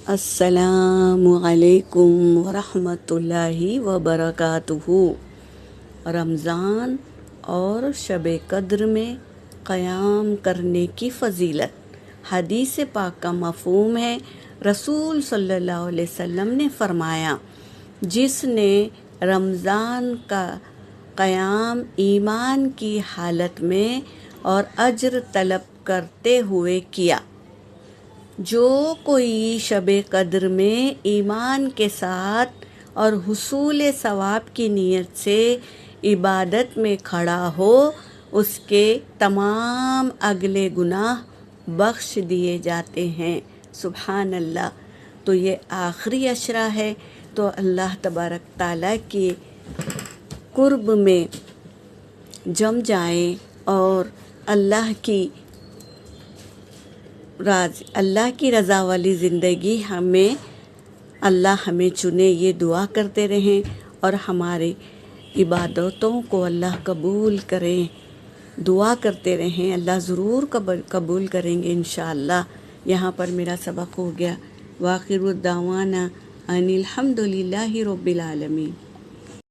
السلام علیکم ورحمۃ اللہ وبرکاتہ۔ رمضان اور شب قدر میں قیام کرنے کی فضیلت۔ حدیث پاک کا مفہوم ہے، رسول صلی اللہ علیہ وسلم نے فرمایا، جس نے رمضان کا قیام ایمان کی حالت میں اور اجر طلب کرتے ہوئے کیا، جو کوئی شب قدر میں ایمان کے ساتھ اور حصول ثواب کی نیت سے عبادت میں کھڑا ہو، اس کے تمام اگلے گناہ بخش دیے جاتے ہیں۔ سبحان اللہ۔ تو یہ آخری عشرہ ہے، تو اللہ تبارک تعالیٰ کے قرب میں جم جائیں اور اللہ کی رضا والی زندگی اللہ ہمیں چنے، یہ دعا کرتے رہیں اور ہماری عبادتوں کو اللہ قبول کریں، دعا کرتے رہیں، اللہ ضرور قبول کریں گے انشاءاللہ۔ یہاں پر میرا سبق ہو گیا۔ وآخر الدعوانا ان الحمد للہ رب العالمین۔